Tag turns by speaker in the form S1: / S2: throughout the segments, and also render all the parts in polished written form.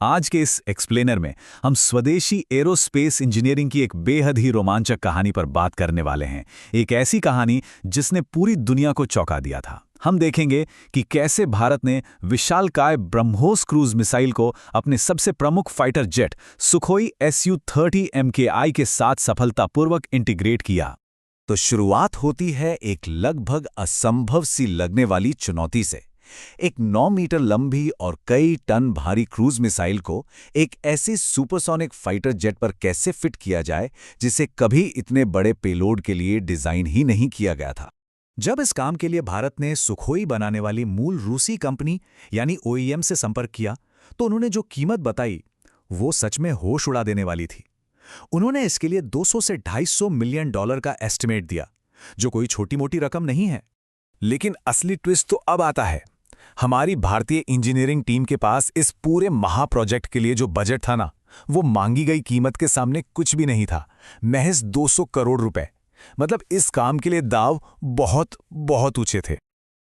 S1: आज के इस एक्सप्लेनर में हम स्वदेशी एरोस्पेस इंजीनियरिंग की एक बेहद ही रोमांचक कहानी पर बात करने वाले हैं। एक ऐसी कहानी जिसने पूरी दुनिया को चौंका दिया था। हम देखेंगे कि कैसे भारत ने विशालकाय ब्रह्मोस क्रूज मिसाइल को अपने सबसे प्रमुख fighter jet Sukhoi Su-30 MKI के साथ सफलतापूर्वक इंटीग्रेट किया।
S2: तो शुरुआत होती है एक लगभग असंभव सी लगने वाली चुनौती से। एक 9 मीटर लंबी और कई टन भारी क्रूज मिसाइल को एक ऐसे सुपरसोनिक फाइटर जेट पर कैसे फिट किया जाए जिसे कभी इतने बड़े पेलोड के लिए डिजाइन ही नहीं किया गया था। जब इस काम के लिए भारत ने सुखोई बनाने वाली मूल रूसी कंपनी यानी OEM से संपर्क किया तो उन्होंने जो कीमत बताई वो सच में होश उड़ा देने वाली थी। उन्होंने इसके लिए 200 से $250 मिलियन का एस्टिमेट दिया, जो कोई छोटी मोटी रकम नहीं है। लेकिन असली ट्विस्ट तो अब आता है। हमारी भारतीय इंजीनियरिंग टीम के पास इस पूरे महाप्रोजेक्ट के लिए जो बजट था ना, वो मांगी गई कीमत के सामने कुछ भी नहीं था। महज 200 करोड़ रुपए। मतलब इस काम के लिए दाव बहुत बहुत ऊंचे थे।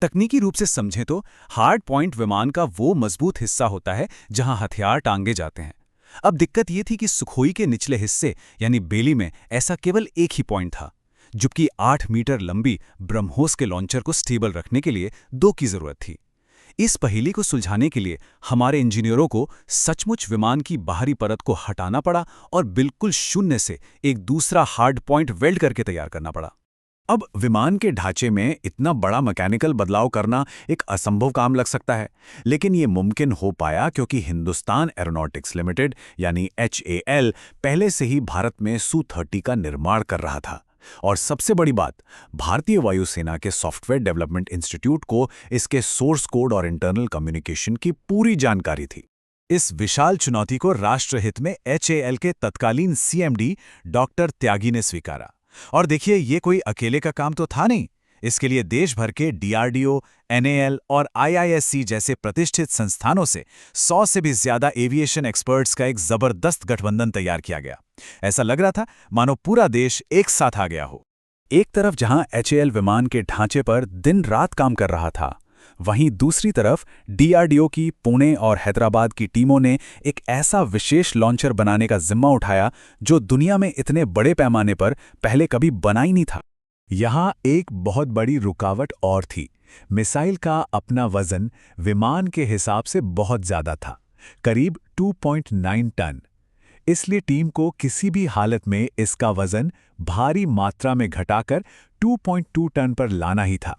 S1: तकनीकी रूप से समझें तो हार्ड पॉइंट विमान का वो मजबूत हिस्सा होता है जहां हथियार टांगे जाते हैं। अब दिक्कत ये थी कि सुखोई के निचले हिस्से यानी बेली में ऐसा केवल एक ही पॉइंट था, जबकि 8 मीटर लंबी ब्रह्मोस के लॉन्चर को स्टेबल रखने के लिए 2 की जरूरत थी। इस पहेली को सुलझाने के लिए हमारे इंजीनियरों को सचमुच विमान की बाहरी परत को हटाना पड़ा और बिल्कुल शून्य से एक दूसरा हार्ड पॉइंट वेल्ड करके तैयार करना पड़ा।
S2: अब विमान के ढांचे में इतना बड़ा मैकेनिकल बदलाव करना एक असंभव काम लग सकता है, लेकिन ये मुमकिन हो पाया क्योंकि हिंदुस्तान एरोनॉटिक्स लिमिटेड यानी HAL पहले से ही भारत में Su-30 का निर्माण कर रहा था। और सबसे बड़ी बात, भारतीय वायुसेना के सॉफ्टवेयर डेवलपमेंट इंस्टीट्यूट को इसके सोर्स कोड और इंटरनल कम्युनिकेशन की पूरी जानकारी थी। इस विशाल चुनौती को राष्ट्रहित में HAL के तत्कालीन CMD डॉक्टर त्यागी ने स्वीकारा। और देखिए, ये कोई अकेले का काम तो था नहीं। इसके लिए देश भर के DRDO, NAL और IISc जैसे प्रतिष्ठित संस्थानों से 100 से भी ज्यादा एविएशन एक्सपर्ट्स का एक जबरदस्त गठबंधन तैयार किया गया। ऐसा लग रहा था मानो पूरा देश एक साथ आ गया हो। एक तरफ जहां HAL विमान के ढांचे पर दिन रात काम कर रहा था, वहीं दूसरी तरफ DRDO की पुणे और हैदराबाद की टीमों ने एक ऐसा विशेष लॉन्चर बनाने का जिम्मा उठाया जो दुनिया में इतने बड़े पैमाने पर पहले कभी बना ही नहीं था। यहाँ एक बहुत बड़ी रुकावट और थी। मिसाइल का अपना वजन विमान के हिसाब से बहुत ज्यादा था, करीब 2.9 टन। इसलिए टीम को किसी भी हालत में इसका वजन भारी मात्रा में घटाकर 2.2 टन पर लाना ही था।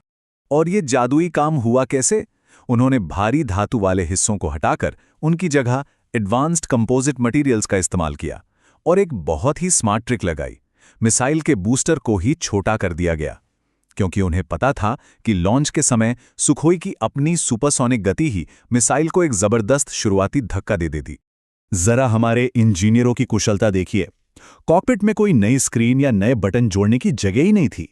S2: और ये जादुई काम हुआ कैसे? उन्होंने भारी धातु वाले हिस्सों को हटाकर उनकी जगह एडवांस्ड कंपोजिट मटेरियल्स का इस्तेमाल किया और एक बहुत ही स्मार्ट ट्रिक लगाई। मिसाइल के बूस्टर को ही छोटा कर दिया गया, क्योंकि उन्हें पता था कि लॉन्च के समय सुखोई की अपनी सुपरसोनिक गति ही मिसाइल को एक जबरदस्त शुरुआती धक्का दे देती। जरा हमारे इंजीनियरों की कुशलता देखिए। कॉकपिट में कोई नई स्क्रीन या नए बटन जोड़ने की जगह ही नहीं थी,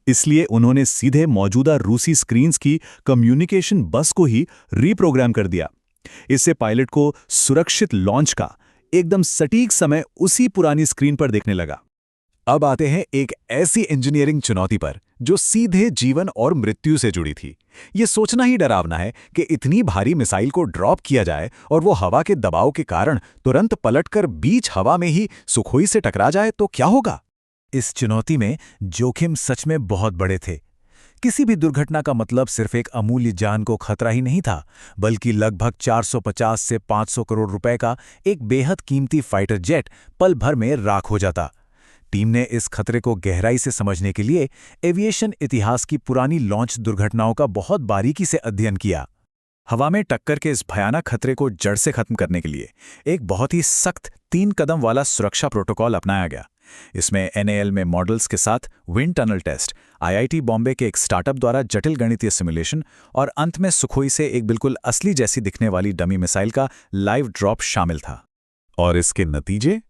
S2: इसलिए उन्होंने सीधे मौजूदा रूसी स्क्रीन्स की कम्युनिकेशन बस को ही रीप्रोग्राम कर दिया। इससे पायलट को सुरक्षित लॉन्च का एकदम सटीक समय उसी पुरानी स्क्रीन पर देखने लगा। अब आते हैं एक ऐसी इंजीनियरिंग चुनौती पर जो सीधे जीवन और मृत्यु से जुड़ी थी। यह सोचना ही डरावना है कि इतनी भारी मिसाइल को ड्रॉप किया जाए और वो हवा के दबाव के कारण तुरंत पलटकर बीच हवा में ही सुखोई से टकरा जाए तो क्या होगा। इस चुनौती में जोखिम सच में बहुत बड़े थे। किसी भी दुर्घटना का मतलब सिर्फ एक अमूल्य जान को खतरा ही नहीं था, बल्कि लगभग 450 से 500 करोड़ रुपए का एक बेहद कीमती फाइटर जेट पल भर में राख हो जाता। टीम ने इस खतरे को गहराई से समझने के लिए एविएशन इतिहास की पुरानी लॉन्च दुर्घटनाओं का बहुत बारीकी से अध्ययन किया। हवा में टक्कर के इस भयानक खतरे को जड़ से खत्म करने के लिए एक बहुत ही सख्त 3 कदम वाला सुरक्षा प्रोटोकॉल अपनाया गया। इसमें NAL में मॉडल्स के साथ wind tunnel test, IIT Bombay के एक स्टार्टअप द्वारा जटिल गणितीय सिमुलेशन और अंत में सुखोई से एक बिल्कुल असली जैसी दिखने वाली डमी मिसाइल का लाइव ड्रॉप शामिल था। और इसके नतीजे?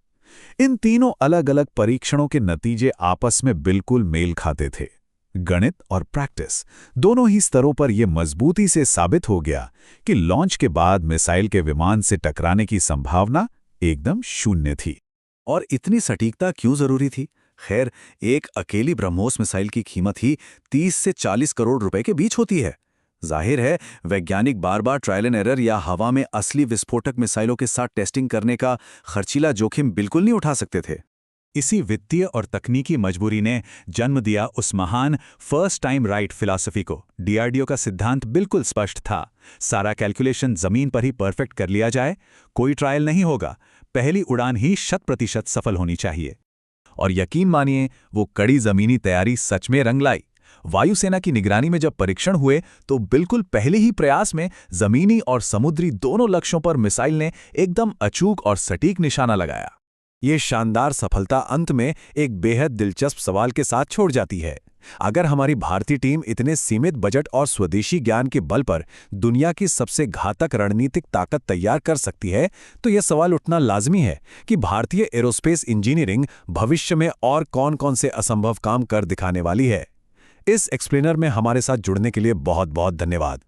S2: इन तीनों अलग अलग परीक्षणों के नतीजे आपस में बिल्कुल मेल खाते थे। गणित और प्रैक्टिस दोनों ही स्तरों पर यह मजबूती से साबित हो गया कि लॉन्च के बाद मिसाइल के विमान से टकराने की संभावना एकदम शून्य थी। और इतनी सटीकता क्यों जरूरी थी? खैर, एक अकेली ब्रह्मोस मिसाइल की कीमत ही 30 से 40 करोड़ रुपए के बीच होती है। जाहिर है, वैज्ञानिक बार बार ट्रायल एंड एरर या हवा में असली विस्फोटक मिसाइलों के साथ टेस्टिंग करने का खर्चीला जोखिम बिल्कुल नहीं उठा सकते थे।
S1: इसी वित्तीय और तकनीकी मजबूरी ने जन्म दिया उस महान फर्स्ट टाइम राइट फिलॉसफी को। डीआरडीओ का सिद्धांत बिल्कुल स्पष्ट था, सारा कैलकुलेशन जमीन पर ही परफेक्ट कर लिया जाए, कोई ट्रायल नहीं होगा, पहली उड़ान ही 100% सफल होनी चाहिए।
S2: और यकीन मानिए, वो कड़ी जमीनी तैयारी सच में रंग लाई। वायुसेना की निगरानी में जब परीक्षण हुए तो बिल्कुल पहले ही प्रयास में जमीनी और समुद्री दोनों लक्ष्यों पर मिसाइल ने एकदम अचूक और सटीक निशाना लगाया। ये शानदार सफलता अंत में एक बेहद दिलचस्प सवाल के साथ छोड़ जाती है। अगर हमारी भारतीय टीम इतने सीमित बजट और स्वदेशी ज्ञान के बल पर दुनिया की सबसे घातक रणनीतिक ताकत तैयार कर सकती है, तो यह सवाल उठना लाजमी है कि भारतीय एरोस्पेस इंजीनियरिंग भविष्य में और कौन-कौन से असंभव काम कर दिखाने वाली है। इस एक्सप्लेनर में हमारे साथ जुड़ने के लिए बहुत बहुत धन्यवाद।